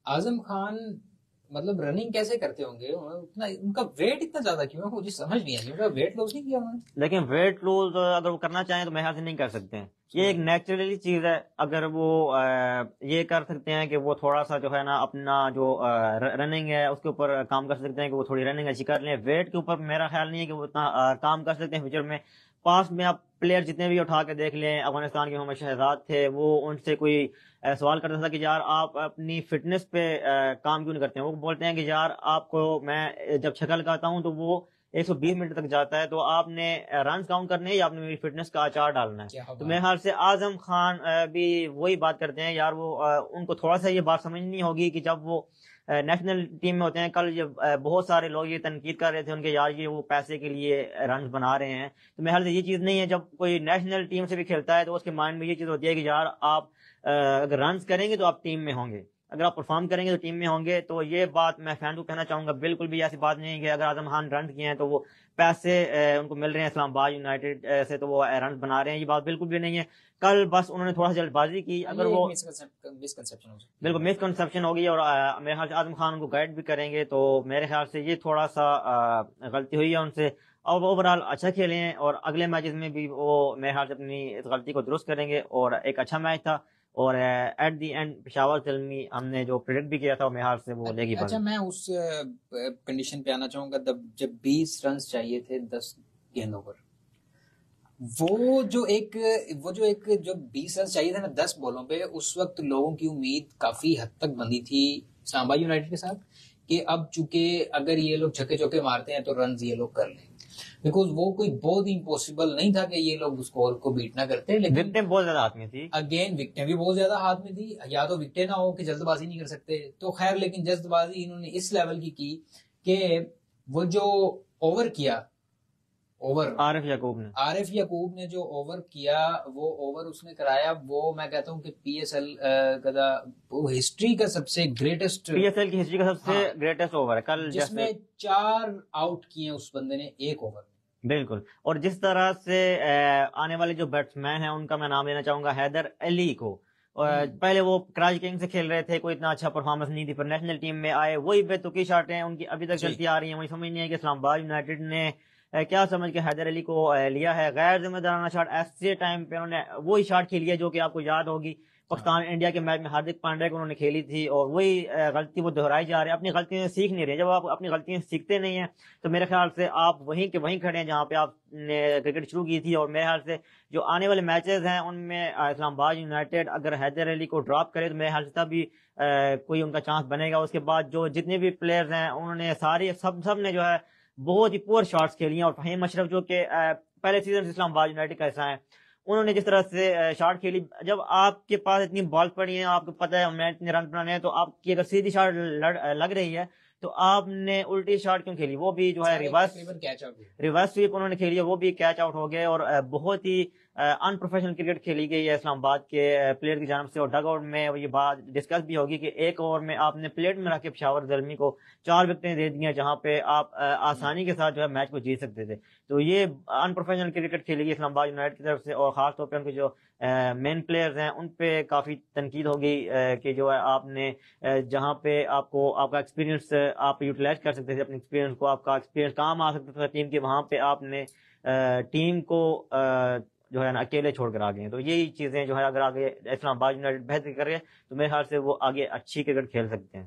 اعظم خان مطلب رننگ کیسے کرتے ہوں گے؟ اتنا ان کا ویٹ اتنا زیادہ کیوں ہے؟ مجھے سمجھ نہیں آئی. ان کا ویٹ لوز نہیں کیا انہوں نے؟ لیکن ویٹ لوز اگر وہ کرنا چاہیں تو میرے خیال سے نہیں کر سکتے ہیں. یہ ایک نیچرلی چیز ہے. اگر وہ یہ کر سکتے ہیں کہ وہ تھوڑا سا جو ہے نا اپنا جو رننگ ہے اس کے اوپر کام کر سکتے ہیں کہ وہ تھوڑی رننگ اچھی کر لیں. ویٹ کے اوپر میرا خیال نہیں ہے کہ وہ اتنا کام کر سکتے ہیں فیوچر میں. پاسٹ میں آپ پلیئر جتنے بھی اٹھا کے دیکھ لیں، افغانستان کے محمد شہزاد تھے، وہ ان سے کوئی سوال کرتا تھا کہ یار آپ اپنی فٹنس پہ کام کیوں نہیں کرتے ہیں. وہ بولتے ہیں کہ یار آپ کو میں جب شکل کہتا ہوں تو وہ 120 منٹ تک جاتا ہے، تو آپ نے رنز کاؤنٹ کرنے یا آپ نے میری فٹنس کا اچار ڈالنا ہے. تو میرے خیال سے اعظم خان بھی وہی بات کرتے ہیں. یار وہ ان کو تھوڑا سا یہ بات سمجھنی ہوگی کہ جب وہ نیشنل ٹیم میں ہوتے ہیں. کل جب بہت سارے لوگ یہ تنقید کر رہے تھے ان کے، یار یہ وہ پیسے کے لیے رنز بنا رہے ہیں. تو میرے خیال سے یہ چیز نہیں ہے. جب کوئی نیشنل ٹیم سے بھی کھیلتا ہے تو اس کے مائنڈ میں یہ چیز ہوتی ہے کہ یار آپ اگر رنز کریں گے تو آپ ٹیم میں ہوں گے، اگر آپ پرفارم کریں گے تو ٹیم میں ہوں گے. تو یہ بات میں فین کو کہنا چاہوں گا، بالکل بھی ایسی بات نہیں ہے کہ اگر اعظم خان رنز کیے ہیں تو وہ پیسے ان کو مل رہے ہیں اسلام آباد یونائٹیڈ سے تو وہ رنز بنا رہے ہیں. یہ بات بالکل بھی نہیں ہے. کل بس انہوں نے تھوڑا سا جلد بازی کی. اگر وہ بالکل مس کنسپشن ہوگی اور میرے خیال سے اعظم خان ان کو گائیڈ بھی کریں گے تو میرے خیال سے یہ تھوڑا سا غلطی ہوئی ہے ان سے. اور اوور آل اچھا کھیلے ہیں اور اگلے میچز میں بھی وہ میرے خیال سے اپنی اس غلطی کو درست کریں گے. اور ایک اچھا میچ تھا اور at the end Peshawar Zalmi ہم نے جو پریڈکٹ بھی کیا تھا میرے خیال سے وہ لے گی. اچھا میں اس کنڈیشن پہ آنا چاہوں گا جب 20 رنز چاہیے تھے 10 گیندوں پر، وہ جو 20 رنز چاہیے تھے نا 10 بالوں پہ، اس وقت لوگوں کی امید کافی حد تک بندھی تھی اسلام آباد یونائٹیڈ کے ساتھ کہ اب چونکہ اگر یہ لوگ چھکے چوکے مارتے ہیں تو رنز یہ لوگ کر لیں. بیکاز وہ کوئی بہت امپوسیبل نہیں تھا کہ یہ لوگ اسکور کو بیٹ نہ کرتے. لیکن وکٹیں بہت زیادہ ہاتھ میں تھی. اگین وکٹیں بھی بہت زیادہ ہاتھ میں تھی. یا تو وکٹیں نہ ہو کہ جلد بازی نہیں کر سکتے تو خیر، لیکن جلد بازی انہوں نے اس لیول کی کہ وہ جو اوور کیا، عارف یعقوب نے جو اوور کیا، وہ اوور اس نے کرایا، وہ میں کہتا ہوں کہ پی ایس ایل کا ہسٹری کا سب سے گریٹسٹ، پی ایس ایل کی ہسٹری کا سب سے گریٹسٹ اوور ہے کل، جس میں 4 آؤٹ کیے اس بندے نے ایک اوور میں. بالکل. اور جس طرح سے آنے والے جو بیٹسمین ہیں ان کا میں نام لینا چاہوں گا حیدر علی کو. پہلے وہ کراچی کنگ سے کھیل رہے تھے، کوئی اتنا اچھا پرفارمنس نہیں تھی، پر نیشنل ٹیم میں آئے، وہی بے تکی شاٹ ہیں ان کی ابھی تک چلتی آ رہی ہیں. وہی سمجھ نہیں ہے کہ اسلام آباد یونائٹیڈ نے کیا سمجھ کے حیدر علی کو لیا ہے. غیر ذمہ دارانہ شاٹ. ایسے ٹائم پہ انہوں نے وہی شاٹ کھیلی ہے جو کہ آپ کو یاد ہوگی پاکستان انڈیا کے میچ میں ہاردک پانڈیا کو انہوں نے کھیلی تھی، اور وہی غلطی وہ دہرائی جا رہے ہیں. اپنی غلطیوں سے سیکھ نہیں رہے. جب آپ اپنی غلطیوں سے سیکھتے نہیں ہیں تو میرے خیال سے آپ وہیں کے وہیں کھڑے ہیں جہاں پہ آپ نے کرکٹ شروع کی تھی. اور میرے خیال سے جو آنے والے میچز ہیں ان میں اسلام آباد یونائٹیڈ اگر حیدر علی کو ڈراپ کرے تو میرے خیال سے تبھی کوئی ان کا چانس بنے گا. اس کے بعد جو جتنے بھی پلیئرز ہیں انہوں نے سب نے جو ہے بہت ہی پور شاٹس کھیلی ہیں. اور فہیم اشرف جو کہ پہلے سیزن سے اسلام آباد یونائٹیڈ کا حصہ ہیں، انہوں نے جس طرح سے شاٹ کھیلی، جب آپ کے پاس اتنی بال پڑی ہیں، آپ کو پتہ ہے میں اتنے رن بنانے ہیں، تو آپ کی اگر سیدھی شاٹ لگ رہی ہے تو آپ نے الٹی شاٹ کیوں کھیلی؟ وہ بھی جو ہے ریورس سویپ انہوں نے کھیلی ہے، وہ بھی کیچ آؤٹ ہو گئے. اور بہت ہی ان پروفیشنل کرکٹ کھیلی گئی ہے اسلام آباد کے پلیئر کی جانب سے. اور ڈگ آؤٹ میں یہ بات ڈسکس بھی ہوگی کہ ایک اوور میں آپ نے پلیٹ میں رکھ کے پشاور زلمی کو 4 وکٹیں دے دی ہیں، جہاں پہ آپ آسانی کے ساتھ جو ہے میچ کو جیت سکتے تھے. تو یہ ان پروفیشنل کرکٹ کھیلی گئی اسلام آباد یونائٹیڈ کی طرف سے. اور خاص طور پہ ان کے جو مین پلیئرز ہیں ان پہ کافی تنقید ہوگی کہ جو ہے آپ نے جہاں پہ آپ کا ایکسپیرینس آپ یوٹیلائز کر سکتے تھے، اپنے ایکسپیرینس کو، آپ کا ایکسپیرینس کام آ سکتا تھا ٹیم کے، وہاں پہ آپ نے ٹیم کو جو ہے نا اکیلے چھوڑ کر آگے ہیں. تو یہی چیزیں جو ہے اگر آگے اسلام آباد یونائٹیڈ بہتر کرے تو میرے خیال سے وہ آگے اچھی کرکٹ کھیل سکتے ہیں.